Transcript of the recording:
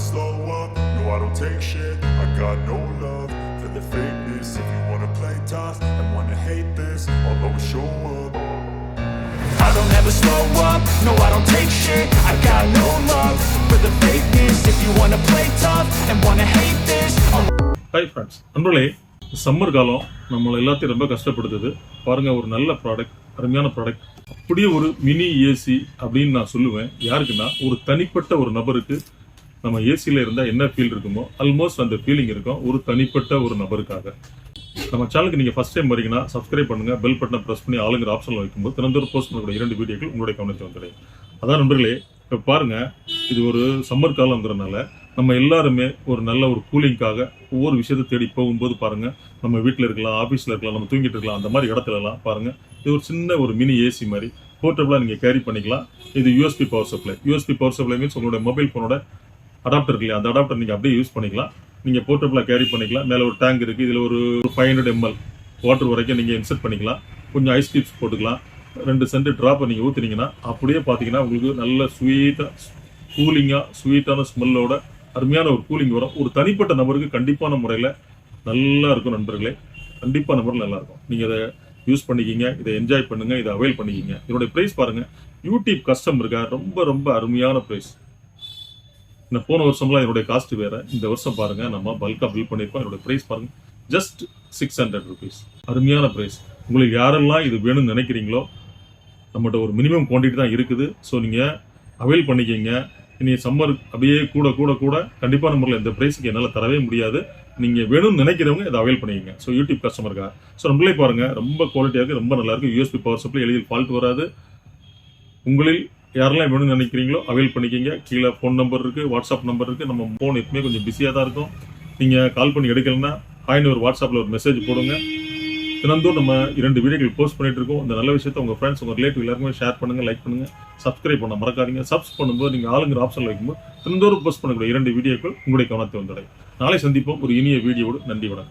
slow up, no I don't take shit. I got no love for the fakeness. If you wanna play tough and wanna hate this, I'll always show up. I don't ever slow up, no I don't take shit. I got no love for the fakeness. If you wanna play tough and wanna hate this, hi friends, நண்பர்களே, summer காலம் நம்மளை எல்லாத்தையும் ரொம்ப கஷ்டப்படுத்துது. பாருங்கள், ஒரு நல்ல product, அருமையான product, அப்படியே ஒரு மினி ஏசி அப்படின்னு நான் சொல்லுவேன். யாருக்குன்னா, ஒரு தனிப்பட்ட ஒரு நபருக்கு நம்ம ஏசியில் இருந்தால் என்ன ஃபீல் இருக்குமோ ஆல்மோஸ்ட் அந்த ஃபீலிங் இருக்கும் ஒரு தனிப்பட்ட ஒரு நபருக்காக. நம்ம சேனலுக்கு நீங்கள் ஃபஸ்ட் டைம் வரீங்கன்னா சப்ஸ்கிரைப் பண்ணுங்கள், பெல் பட்டனை ப்ரெஸ் பண்ணி ஆளுங்கிற ஆப்ஷனில் வைக்கும்போது தினந்தோறும் போஸ்ட் பண்ணக்கூடிய 2 வீடியோக்கள் உங்களுடைய கவனத்தை வந்துடும். அதான் நண்பர்களே, இப்போ பாருங்கள், இது ஒரு சம்மர் காலங்கிறனால நம்ம எல்லாருமே ஒரு நல்ல ஒரு கூலிங்காக ஒவ்வொரு விஷயத்தை தேடி போகும்போது பாருங்கள், நம்ம வீட்டில் இருக்கலாம், ஆஃபீஸில் இருக்கலாம், நம்ம தூங்கிட்டு இருக்கலாம், அந்த மாதிரி இடத்துலலாம் பாருங்கள், இது ஒரு சின்ன ஒரு மினி ஏசி மாதிரி போர்ட்டபிளாக நீங்கள் கேரி பண்ணிக்கலாம். இது USB power supply. USB power supply means உங்களோட மொபைல் ஃபோனோட அடாப்டர் இல்லையா, அந்த அடாப்டர் நீங்கள் அப்படியே யூஸ் பண்ணிக்கலாம். நீங்கள் போர்ட்டபிளாக கேரி பண்ணிக்கலாம். மேலே ஒரு டேங்க் இருக்குது, இதில் ஒரு 500 ml வாட்டர் வரைக்கும் நீங்கள் இன்செர்ட் பண்ணிக்கலாம். கொஞ்சம் ஐஸ் கியூப்ஸ் போட்டுக்கலாம். 2 சென்ட் ட்ராப்பை நீங்கள் ஊற்றுனீங்கன்னா அப்படியே பார்த்தீங்கன்னா உங்களுக்கு நல்ல கூலிங்காக ஸ்வீட்டான ஸ்மெல்லோட அருமையான ஒரு கூலிங் வரும். ஒரு தனிப்பட்ட நபருக்கு கண்டிப்பான முறையில் நல்லா இருக்கும் நண்பர்களே, கண்டிப்பான முறையில் நல்லா இருக்கும். நீங்கள் இதை யூஸ் பண்ணிக்கிங்க, இதை என்ஜாய் பண்ணுங்க, இதை அவைல் பண்ணிக்கிங்க. இதனுடைய ப்ரைஸ் பாருங்கள், யூடியூப் கஸ்டமருக்கா ரொம்ப ரொம்ப அருமையான ப்ரைஸ். இந்த போன வருஷம்லாம் என்னுடைய காஸ்ட் வேற, இந்த வருஷம் பாருங்க நம்ம பல்கா பில் பண்ணியிருக்கோம். என்னோட பிரைஸ் பாருங்க, ஜஸ்ட் 600 rupees. அருமையான பிரைஸ். உங்களுக்கு யாரெல்லாம் இது வேணும்னு நினைக்கிறீங்களோ, நம்மகிட்ட ஒரு மினிமம் குவான்டிட்டி தான் இருக்குது. ஸோ நீங்கள் அவைல் பண்ணிக்கிங்க. இனி சம்மர் அப்படியே கூட கூட கூட கண்டிப்பான முறையில் இந்த ப்ரைஸுக்கு என்னால் தரவே முடியாது. நீங்கள் வேணும்னு நினைக்கிறவங்க இதை அவைல் பண்ணிக்கிங்க. So YouTube கஸ்டமருக்கா. ஸோ நம்மளே பாருங்கள், ரொம்ப குவாலிட்டியாக இருக்குது, ரொம்ப நல்லா இருக்குது. யூஎஸ்பி பவர் சப்ளை, எளிதில் ஃபால்ட் வராது. உங்களில் யாரெல்லாம் வேணும்னு நினைக்கிறீங்களோ அவைல் பண்ணிக்கிங்க. கீழே ஃபோன் நம்பர் இருக்குது, வாட்ஸ்அப் நம்பர் இருக்குது. நம்ம ஃபோன் எப்பவுமே கொஞ்சம் பிஸியாக தான் இருக்கும். நீங்கள் கால் பண்ணி எடுக்கலைன்னா ஹாய்னு ஒரு வாட்ஸ்அப்பில் ஒரு மெசேஜ் போடுங்க. தினந்தோறும் நம்ம 2 வீடியோக்கள் போஸ்ட் பண்ணிட்டு இருக்கோம். இந்த நல்ல விஷயத்தை உங்கள் ஃப்ரெண்ட்ஸ், உங்கள் ரிலேட்டிவ் எல்லாருமே ஷேர் பண்ணுங்கள், லைக் பண்ணுங்கள், சப்ஸ்கிரைப் பண்ண மறக்காதீங்க. சப்ஸ் பண்ணும்போது நீங்கள் ஆளுங்கிற ஆப்ஷனில் வைக்கும்போது தினந்தோறும் போஸ்ட் பண்ணக்கூடிய 2 வீடியோக்கள் உங்களுடைய கவனத்தை வந்துடும். நாளை சந்திப்போம் ஒரு இனிய வீடியோவோடு. நன்றி, வணக்கம்.